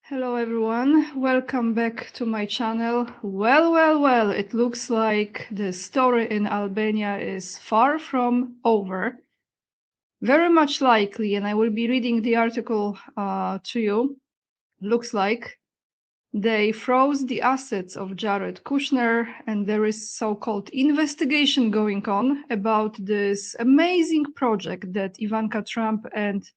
Hello everyone, welcome back to my channel. Well, it looks like the story in Albania is far from over. Very much likely, and I will be reading the article to you, looks like they froze the assets of Jared Kushner, and there is so-called investigation going on about this amazing project that Ivanka Trump and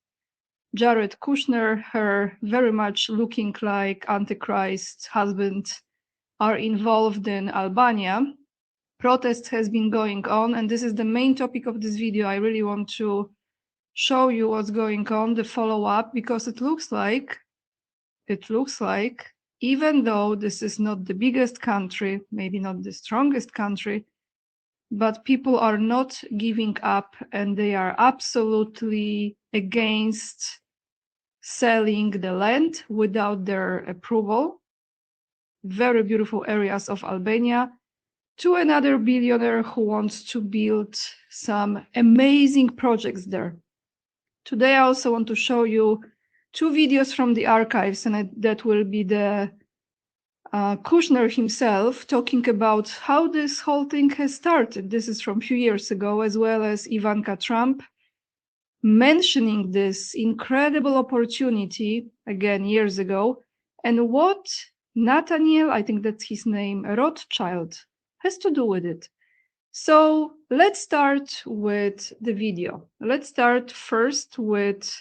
Jared Kushner, her very much looking like Antichrist husband, are involved in Albania. Protest has been going on, and this is the main topic of this video. I really want to show you what's going on, the follow-up, because it looks like, even though this is not the biggest country, maybe not the strongest country, but people are not giving up, and they are absolutely against selling the land without their approval, very beautiful areas of Albania, to another billionaire who wants to build some amazing projects there. Today I also want to show you two videos from the archives, and that will be the Kushner himself talking about how this whole thing has started. This is from a few years ago, as well as Ivanka Trump mentioning this incredible opportunity again years ago, and what Nathaniel, I think that's his name, Rothschild, has to do with it. So let's start with the video. Let's start first with,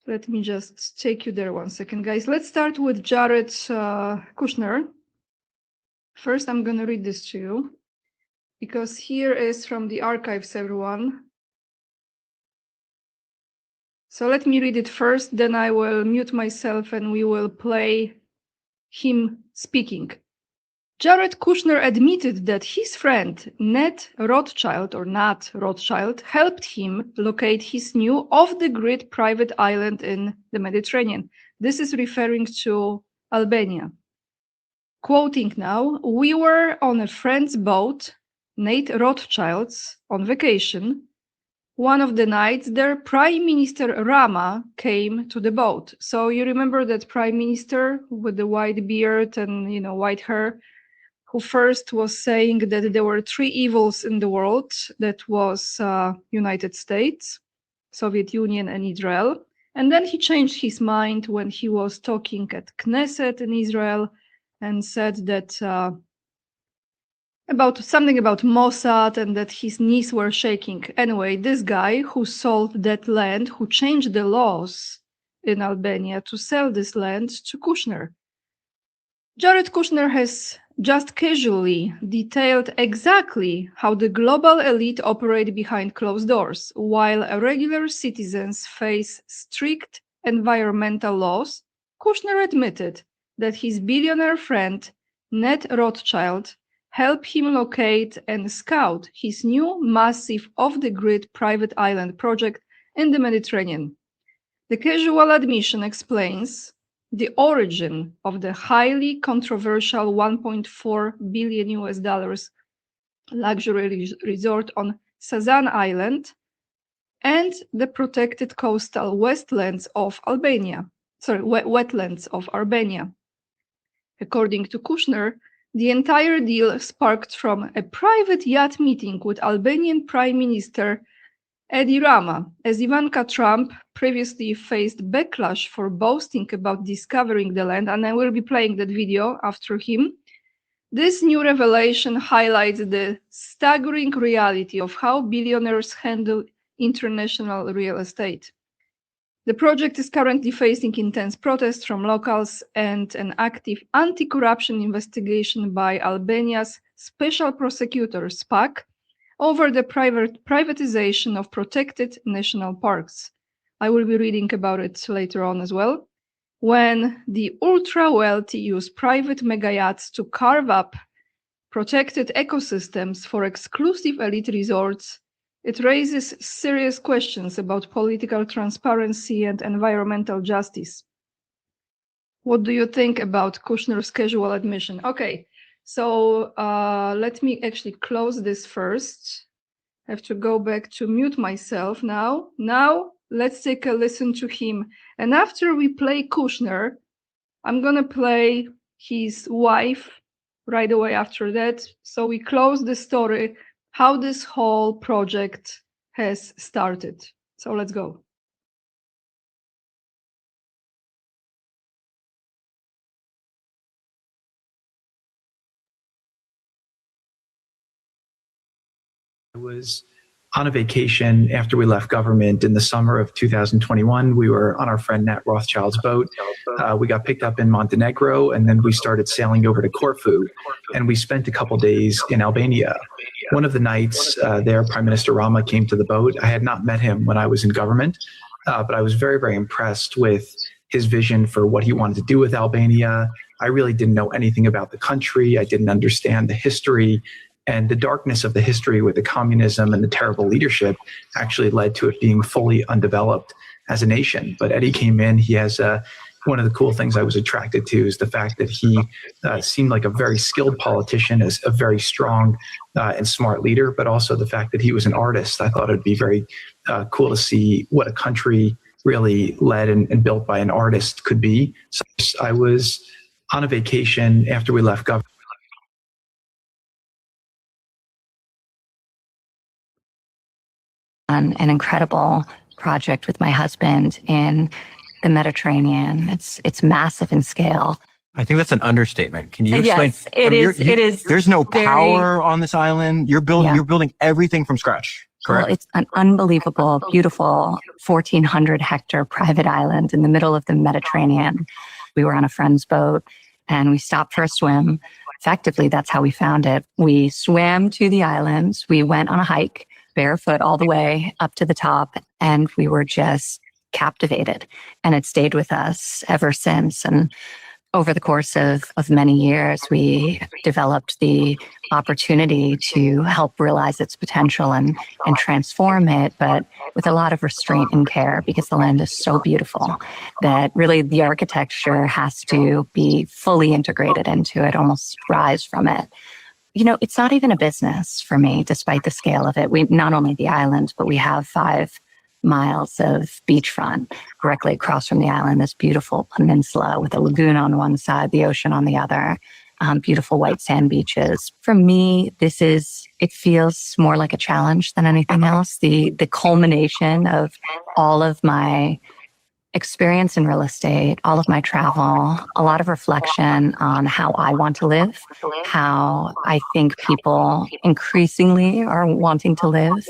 let me just take you there 1 second, guys. Let's start with Jared Kushner. First, I'm going to read this to you, because here is from the archives, everyone. So let me read it first, then I will mute myself and we will play him speaking. Jared Kushner admitted that his friend Nat Rothschild helped him locate his new off-the-grid private island in the Mediterranean. This is referring to Albania. Quoting now, "We were on a friend's boat, Nate Rothschild's, on vacation. One of the nights there, Prime Minister Rama came to the boat." So you remember that Prime Minister with the white beard and, white hair, who first was saying that there were three evils in the world. That was United States, Soviet Union, and Israel. And then he changed his mind when he was talking at Knesset in Israel and said that about something about Mossad, and that his knees were shaking. Anyway, this guy who sold that land, who changed the laws in Albania to sell this land to Kushner. Jared Kushner has just casually detailed exactly how the global elite operate behind closed doors. While regular citizens face strict environmental laws, Kushner admitted that his billionaire friend, Ned Rothschild, helped him locate and scout his new massive off-the-grid private island project in the Mediterranean. The casual admission explains the origin of the highly controversial $1.4 billion luxury resort on Sazan Island and the protected coastal wetlands of Albania. According to Kushner, the entire deal sparked from a private yacht meeting with Albanian Prime Minister Edi Rama, as Ivanka Trump previously faced backlash for boasting about discovering the land, and I will be playing that video after him. This new revelation highlights the staggering reality of how billionaires handle international real estate. The project is currently facing intense protests from locals and an active anti-corruption investigation by Albania's Special Prosecutor, SPAC, over the privatization of protected national parks. I will be reading about it later on as well. When the ultra-wealthy use private mega-yachts to carve up protected ecosystems for exclusive elite resorts, it raises serious questions about political transparency and environmental justice. What do you think about Kushner's casual admission? Okay, so let me actually close this first. I have to go back to mute myself now. Now Let's take a listen to him. And after we play Kushner, I'm gonna play his wife right away after that. So we close the story, how this whole project has started. So let's go. I was on a vacation after we left government in the summer of 2021. We were on our friend Nat Rothschild's boat. We got picked up in Montenegro, and then we started sailing over to Corfu, and we spent a couple days in Albania. One of the nights there, Prime Minister Rama came to the boat. I had not met him when I was in government, but I was very, very impressed with his vision for what he wanted to do with Albania. I really didn't know anything about the country. I didn't understand the history. And the darkness of the history with the communism and the terrible leadership actually led to it being fully undeveloped as a nation. But Eddie came in, he has one of the cool things I was attracted to is the fact that he seemed like a very skilled politician, as a very strong and smart leader, but also the fact that he was an artist. I thought it'd be very cool to see what a country really led and built by an artist could be. So I was on a vacation after we left government. An incredible project with my husband in the Mediterranean. It's massive in scale. I think that's an understatement. Can you explain? Yes, it is. There's no power on this island. You're building everything from scratch. Correct? Well, it's an unbelievable, beautiful 1,400 hectare private island in the middle of the Mediterranean. We were on a friend's boat and we stopped for a swim. Effectively, that's how we found it. We swam to the islands. We went on a hike barefoot all the way up to the top, and we were just captivated. And it stayed with us ever since. And over the course of many years, we developed the opportunity to help realize its potential and transform it, but with a lot of restraint and care, because the land is so beautiful that really the architecture has to be fully integrated into it, almost rise from it. You know, it's not even a business for me, despite the scale of it. We not only the island, but we have 5 miles of beachfront directly across from the island, this beautiful peninsula with a lagoon on one side, the ocean on the other, beautiful white sand beaches. For me, it feels more like a challenge than anything else. The culmination of all of my experience in real estate, all of my travel, a lot of reflection on how I want to live, how I think people increasingly are wanting to live,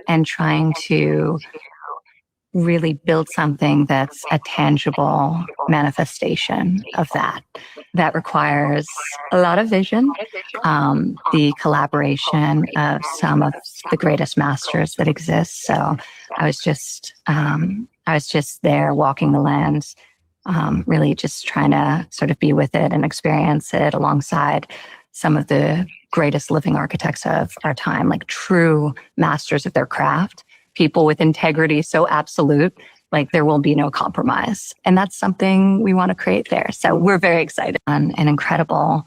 and trying to really build something that's a tangible manifestation of that. That requires a lot of vision, the collaboration of some of the greatest masters that exist. So I was just there walking the lands, really just trying to sort of be with it and experience it alongside some of the greatest living architects of our time, like true masters of their craft, people with integrity so absolute, like there will be no compromise. And that's something we want to create there. So we're very excited on an incredible.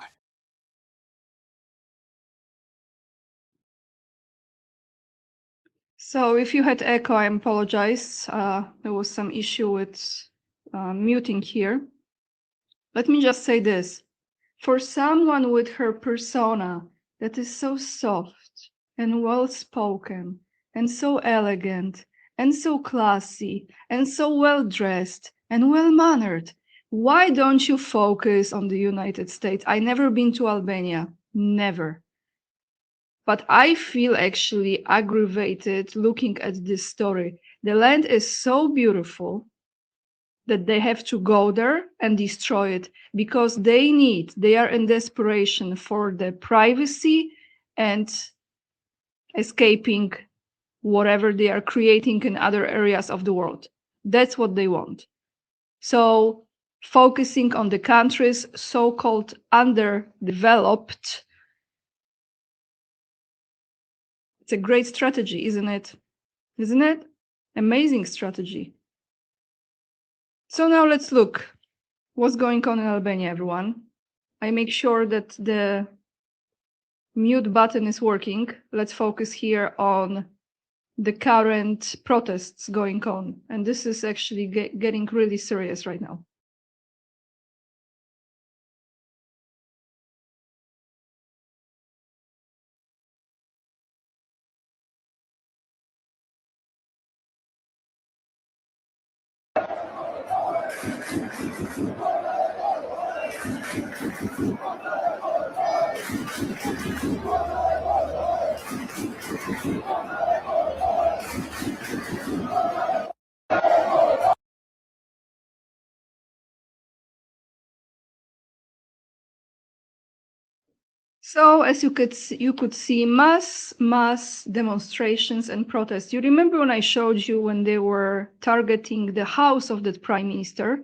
So if you had echo, I apologize. There was some issue with muting here. Let me just say this. For someone with her persona that is so soft and well-spoken and so elegant and so classy and so well-dressed and well-mannered, why don't you focus on the United States? I've never been to Albania, never. But I feel actually aggravated looking at this story. The land is so beautiful that they have to go there and destroy it because they are in desperation for the privacy and escaping whatever they are creating in other areas of the world. That's what they want. So focusing on the countries so-called underdeveloped, it's a great strategy, isn't it? Isn't it? Amazing strategy. So now let's look what's going on in Albania, everyone. I make sure that the mute button is working. Let's focus here on the current protests going on. And this is actually getting really serious right now. So as you could see mass demonstrations and protests. You remember when I showed you when they were targeting the house of that prime minister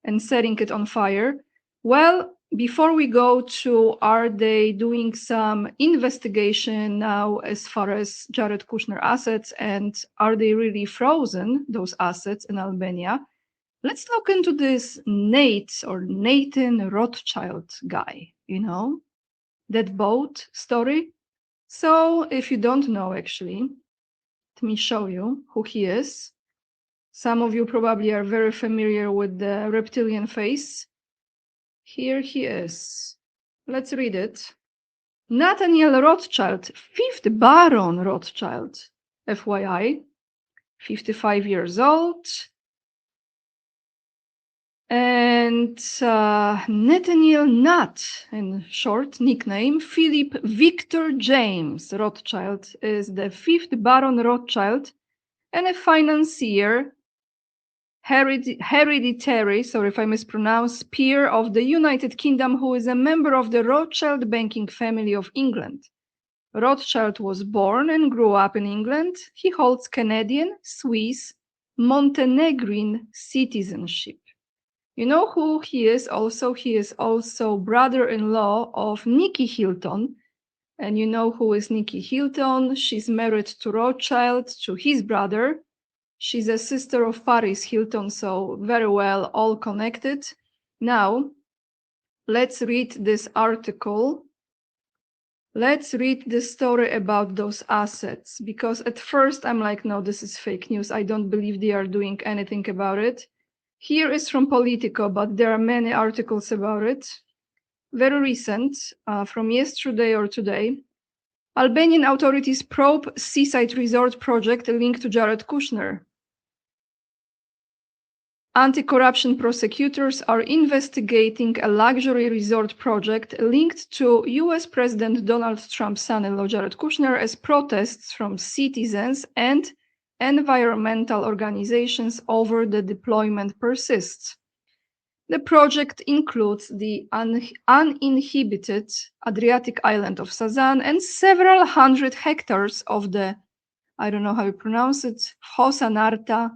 and setting it on fire? Well, before we go to are they doing some investigation now as far as Jared Kushner assets, and are they really frozen, those assets in Albania? Let's look into this Nathan Rothschild guy, you know, that boat story. So if you don't know, actually, let me show you who he is. Some of you probably are very familiar with the reptilian face. Here he is. Let's read it. Nathaniel Rothschild, 5th Baron Rothschild, FYI, 55 years old. And Nathaniel Nat, in short nickname, Philip Victor James Rothschild is the 5th Baron Rothschild and a financier, hereditary, sorry if I mispronounce, peer of the United Kingdom, who is a member of the Rothschild banking family of England. Rothschild was born and grew up in England. He holds Canadian, Swiss, Montenegrin citizenship. You know who he is also? He is also brother-in-law of Nikki Hilton. And you know who is Nikki Hilton? She's married to Rothschild, to his brother. She's a sister of Paris Hilton, so very well all connected. Now, let's read this article. Let's read the story about those assets, because at first I'm like, no, this is fake news. I don't believe they are doing anything about it. Here is from Politico, but there are many articles about it. Very recent, from yesterday or today. Albanian authorities probe seaside resort project linked to Jared Kushner. Anti-corruption prosecutors are investigating a luxury resort project linked to US President Donald Trump's son-in-law Jared Kushner as protests from citizens and environmental organizations over the deployment persists. The project includes the uninhibited Adriatic island of Sazan and several hundred hectares of the, I don't know how you pronounce it, Hosanarta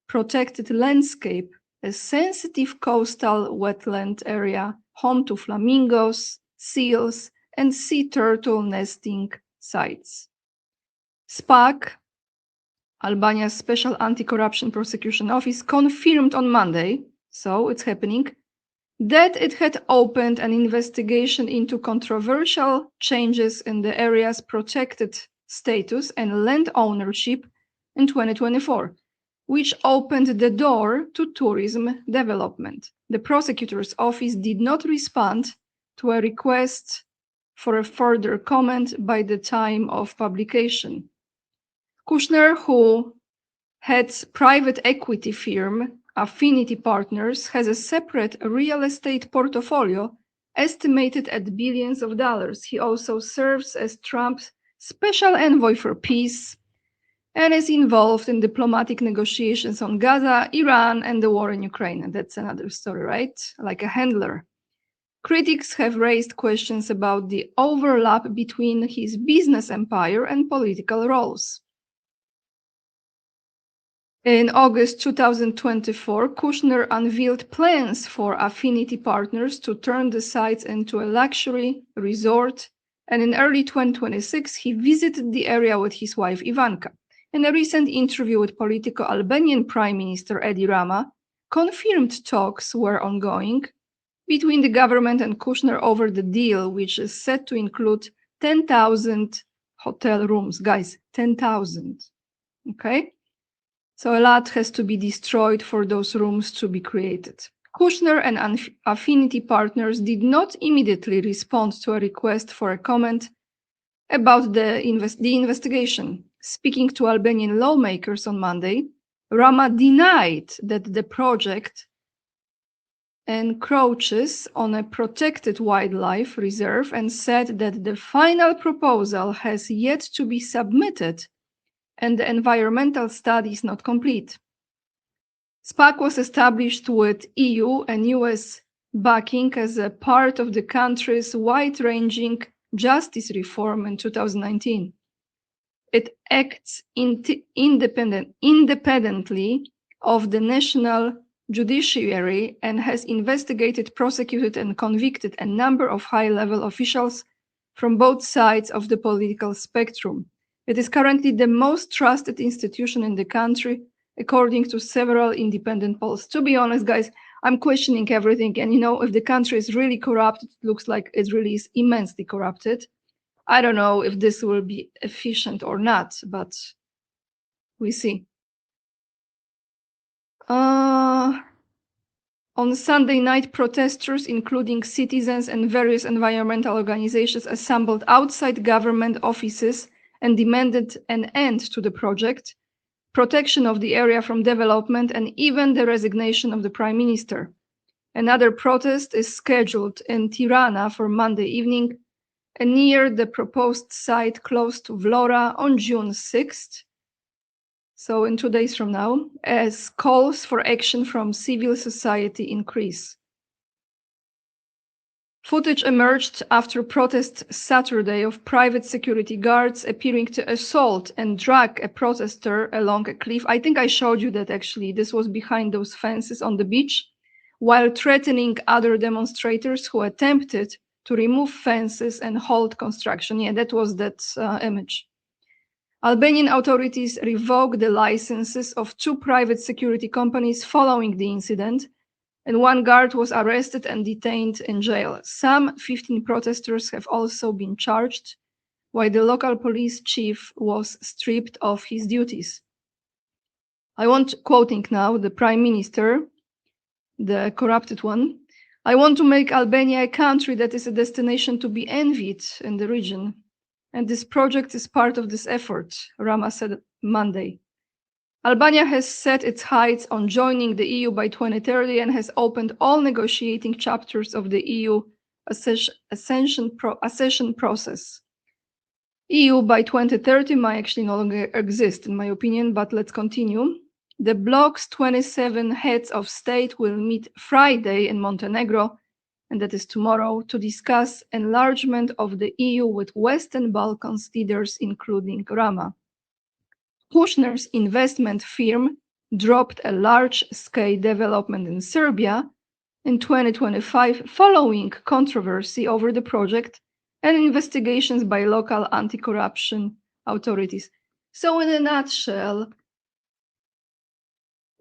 protected landscape, a sensitive coastal wetland area home to flamingos, seals, and sea turtle nesting sites. SPAC, Albania's Special Anti-Corruption Prosecution Office, confirmed on Monday, so it's happening, that it had opened an investigation into controversial changes in the area's protected status and land ownership in 2024, which opened the door to tourism development. The prosecutor's office did not respond to a request for a further comment by the time of publication. Kushner, who heads private equity firm Affinity Partners, has a separate real estate portfolio estimated at billions of dollars. He also serves as Trump's special envoy for peace and is involved in diplomatic negotiations on Gaza, Iran, and the war in Ukraine. And that's another story, right? Like a handler. Critics have raised questions about the overlap between his business empire and political roles. In August 2024, Kushner unveiled plans for Affinity Partners to turn the sites into a luxury resort, and in early 2026, he visited the area with his wife Ivanka. In a recent interview with Politico, Albanian Prime Minister Edi Rama confirmed talks were ongoing between the government and Kushner over the deal, which is set to include 10,000 hotel rooms. Guys, 10,000. Okay? So a lot has to be destroyed for those rooms to be created. Kushner and affinity partners did not immediately respond to a request for a comment about the investigation. Speaking to Albanian lawmakers on Monday, Rama denied that the project encroaches on a protected wildlife reserve and said that the final proposal has yet to be submitted and the environmental study is not complete. SPAC was established with EU and US backing as a part of the country's wide-ranging justice reform in 2019. It acts independently of the national judiciary and has investigated, prosecuted, and convicted a number of high-level officials from both sides of the political spectrum. It is currently the most trusted institution in the country, according to several independent polls. To be honest, guys, I'm questioning everything. And if the country is really corrupted, it looks like it really is immensely corrupted. I don't know if this will be efficient or not, but we see. On Sunday night, protesters, including citizens and various environmental organizations, assembled outside government offices and demanded an end to the project, protection of the area from development, and even the resignation of the Prime Minister. Another protest is scheduled in Tirana for Monday evening, and near the proposed site close to Vlora on June 6th, so in 2 days from now, as calls for action from civil society increase. Footage emerged after protest Saturday of private security guards appearing to assault and drag a protester along a cliff. I think I showed you that actually. This was behind those fences on the beach, while threatening other demonstrators who attempted to remove fences and halt construction. Yeah, that was that image. Albanian authorities revoked the licenses of 2 private security companies following the incident, and 1 guard was arrested and detained in jail. Some 15 protesters have also been charged, while the local police chief was stripped of his duties. Quoting now the Prime Minister, the corrupted one, I want to make Albania a country that is a destination to be envied in the region. And this project is part of this effort, Rama said Monday. Albania has set its heights on joining the EU by 2030 and has opened all negotiating chapters of the EU accession process. EU by 2030 might actually no longer exist, in my opinion, but let's continue. The bloc's 27 heads of state will meet Friday in Montenegro, and that is tomorrow, to discuss enlargement of the EU with Western Balkans leaders, including Rama. Kushner's investment firm dropped a large-scale development in Serbia in 2025 following controversy over the project and investigations by local anti-corruption authorities. So in a nutshell,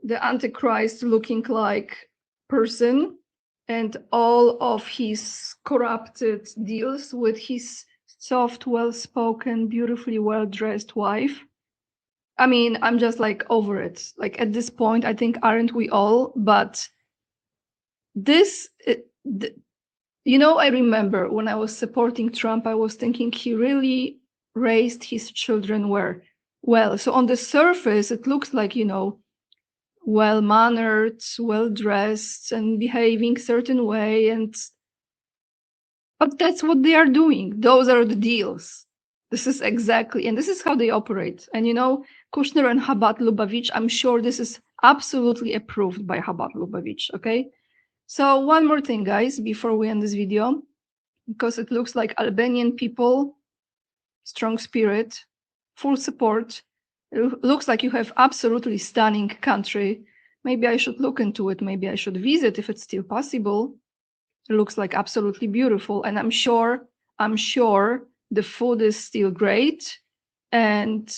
the Antichrist looking like person and all of his corrupted deals with his soft, well-spoken, beautifully well-dressed wife. I mean, I'm just like over it. Like at this point, I think, aren't we all? But this, I remember when I was supporting Trump, I was thinking he really raised his children well. So on the surface, it looks like, well-mannered, well-dressed, and behaving certain way. But that's what they are doing. Those are the deals. This is exactly, and this is how they operate. And Kushner and Chabad Lubavitch, I'm sure this is absolutely approved by Chabad Lubavitch, okay? So one more thing, guys, before we end this video, because it looks like Albanian people, strong spirit, full support. It looks like you have absolutely stunning country. Maybe I should look into it. Maybe I should visit if it's still possible. It looks like absolutely beautiful. And I'm sure the food is still great and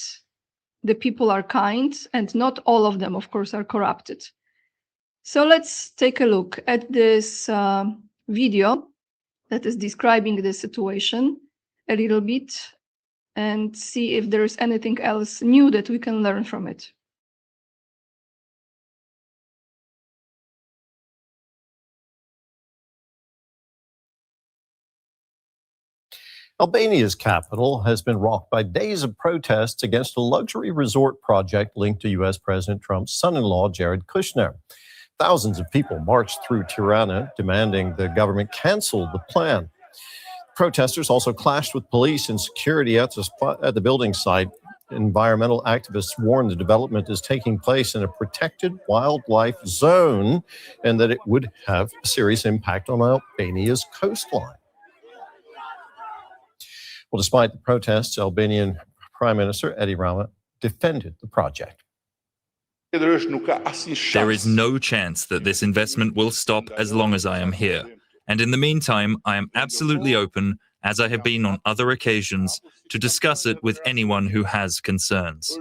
the people are kind, and not all of them, of course, are corrupted. So let's take a look at this video that is describing the situation a little bit. and see if there's anything else new that we can learn from it. Albania's capital has been rocked by days of protests against a luxury resort project linked to U.S. President Trump's son-in-law, Jared Kushner. Thousands of people marched through Tirana demanding the government cancel the plan. Protesters also clashed with police and security at the building site. Environmental activists warn the development is taking place in a protected wildlife zone and that it would have a serious impact on Albania's coastline. Well, despite the protests, Albanian Prime Minister Edi Rama defended the project. There is no chance that this investment will stop as long as I am here. And in the meantime, I am absolutely open, as I have been on other occasions, to discuss it with anyone who has concerns.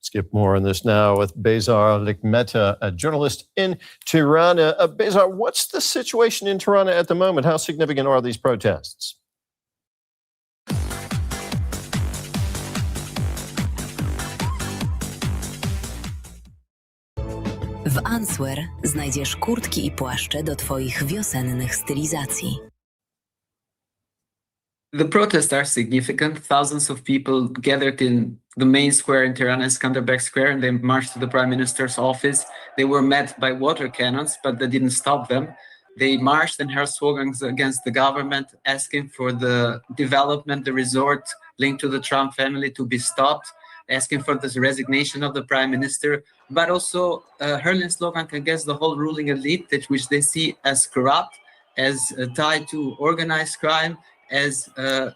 Let's get more on this now with Bezar Likmeta, a journalist in Tirana. Bezar, what's the situation in Tirana at the moment? How significant are these protests? W Answer znajdziesz kurtki i płaszcze do twoich wiosennych stylizacji. The protests are significant. Thousands of people gathered in the main square in Tirana, Skanderbeg Square, and they marched to the Prime Minister's office. They were met by water cannons, but they didn't stop them. They marched and held slogans against the government, asking for the development, the resort linked to the Trump family to be stopped, asking for the resignation of the Prime Minister, but also hurling slogans against the whole ruling elite, which they see as corrupt, as tied to organized crime, as a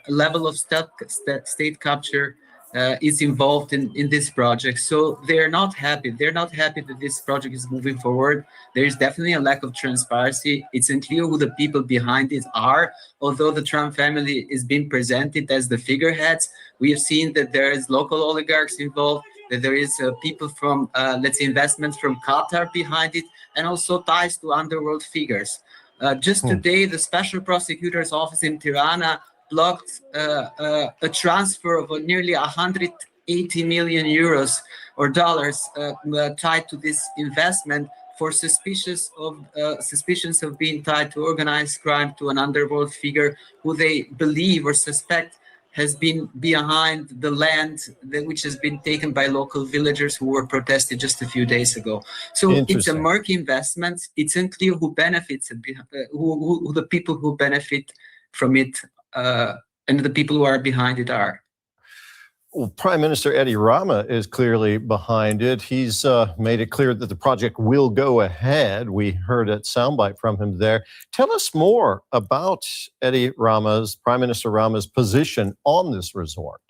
level of state capture is involved in this project. So they're not happy. They're not happy that this project is moving forward. There is definitely a lack of transparency. It's unclear who the people behind it are. Although the Trump family is being presented as the figureheads, we have seen that there is local oligarchs involved, that there is people from, let's say, investments from Qatar behind it, and also ties to underworld figures. Just today, the Special Prosecutor's Office in Tirana blocked a transfer of nearly 180 million euros or dollars tied to this investment for suspicions of being tied to organized crime, to an underworld figure who they believe or suspect has been behind the land which has been taken by local villagers who were protested just a few days ago. So it's a murky investment. It's unclear who benefits, who the people who benefit from it and the people who are behind it are. Well, Prime Minister Edi Rama is clearly behind it. He's made it clear that the project will go ahead. We heard a soundbite from him there. Tell us more about Prime Minister Rama's position on this resort.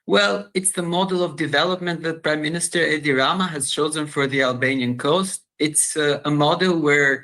Well, it's the model of development that Prime Minister Edi Rama has chosen for the Albanian coast. It's a model where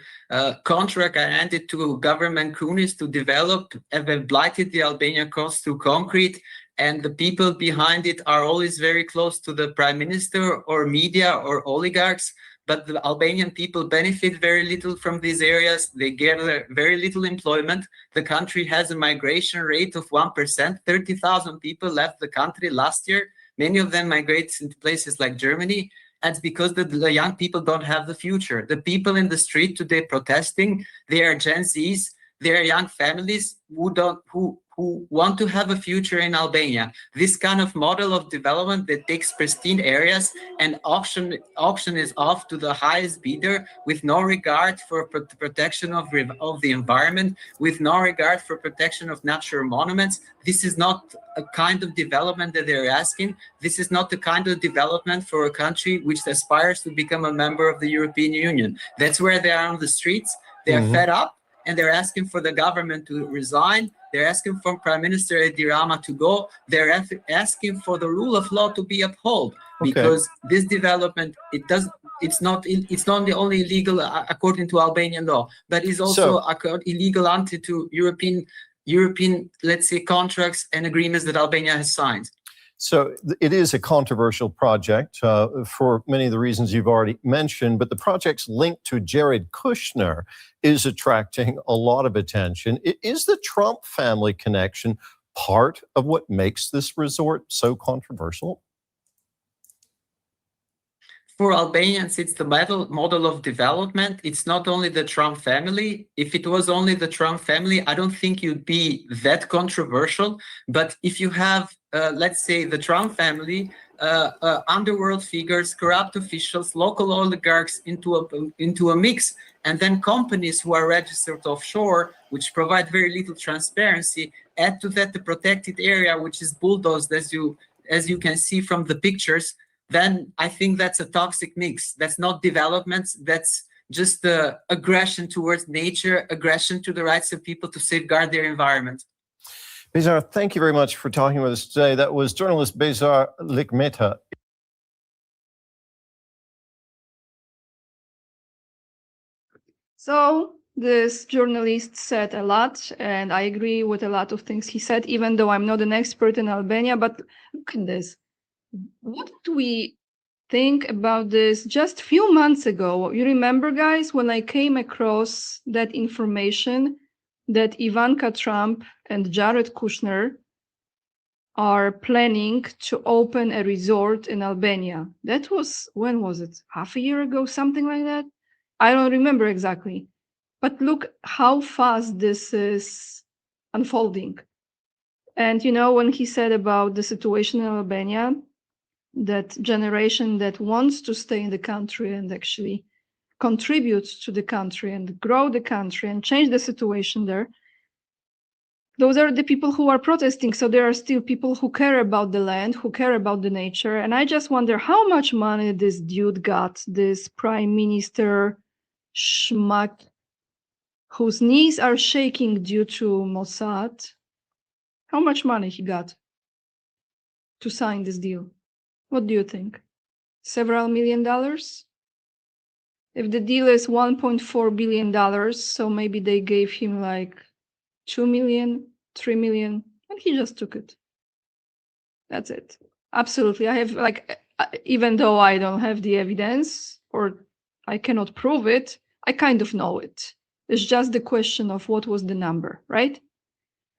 contracts are handed to government cronies to develop, have blighted the Albanian coast through concrete, and the people behind it are always very close to the Prime Minister or media or oligarchs. But the Albanian people benefit very little from these areas. They gather very little employment. The country has a migration rate of 1%. 30,000 people left the country last year. Many of them migrate into places like Germany. And it's because the young people don't have the future. The people in the street today protesting, they are Gen Zs, they are young families who want to have a future in Albania. This kind of model of development that takes pristine areas and auction is off to the highest bidder with no regard for protection of the environment, with no regard for protection of natural monuments. This is not a kind of development that they're asking. This is not the kind of development for a country which aspires to become a member of the European Union. That's where they are on the streets. They are fed up, and they're asking for the government to resign. They're asking for Prime Minister Edi Rama to go. They're asking for the rule of law to be upheld, because this development, it's not only illegal according to Albanian law, but is also illegal under to European, let's say, contracts and agreements that Albania has signed. So it is a controversial project for many of the reasons you've already mentioned, but the project's link to Jared Kushner is attracting a lot of attention. Is the Trump family connection part of what makes this resort so controversial? For Albanians, it's the model of development. It's not only the Trump family. If it was only the Trump family, I don't think you'd be that controversial. But if you have, let's say, the Trump family, underworld figures, corrupt officials, local oligarchs into a mix, and then companies who are registered offshore, which provide very little transparency, add to that the protected area, which is bulldozed, as you can see from the pictures, then I think that's a toxic mix. That's not development. That's just aggression towards nature, aggression to the rights of people to safeguard their environment. Bezar, thank you very much for talking with us today. That was journalist Bezar Likmeta. So this journalist said a lot, and I agree with a lot of things he said, even though I'm not an expert in Albania. But look at this. What did we think about this just a few months ago? You remember, guys, when I came across that information that Ivanka Trump and Jared Kushner are planning to open a resort in Albania? That was, when was it? Half a year ago, something like that? I don't remember exactly. But look how fast this is unfolding. And you know, when he said about the situation in Albania, that generation that wants to stay in the country and actually contribute to the country and grow the country and change the situation there, those are the people who are protesting. So there are still people who care about the land, who care about the nature. And I just wonder how much money this dude got, this Prime Minister schmuck, whose knees are shaking due to Mossad. How much money he got to sign this deal? What do you think? Several $1 million? If the deal is $1.4 billion, so maybe they gave him like 2 million, 3 million, and he just took it. That's it. Absolutely. I have, like, even though I don't have the evidence or I cannot prove it, I kind of know it. It's just the question of what was the number, right?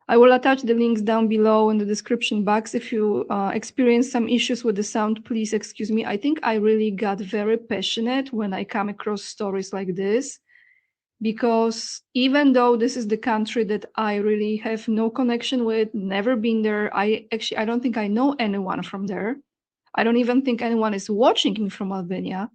I will attach the links down below in the description box. If you experience some issues with the sound, please excuse me. I think I really got very passionate when I come across stories like this, because even though this is the country that I really have no connection with, never been there, I don't think I know anyone from there. I don't even think anyone is watching me from Albania.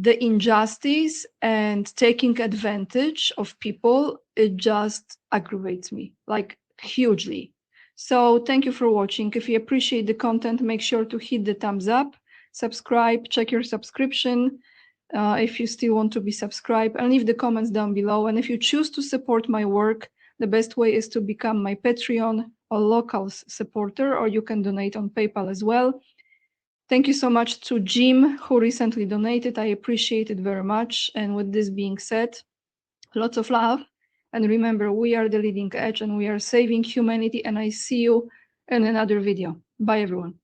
The injustice and taking advantage of people, it just aggravates me, like, hugely. So thank you for watching. If you appreciate the content, make sure to hit the thumbs up, subscribe, check your subscription if you still want to be subscribed, and leave the comments down below. And if you choose to support my work, the best way is to become my Patreon or local supporter, or you can donate on PayPal as well. Thank you so much to Jim, who recently donated. I appreciate it very much. And with this being said, lots of love. And remember, we are the leading edge and we are saving humanity. And I see you in another video. Bye, everyone.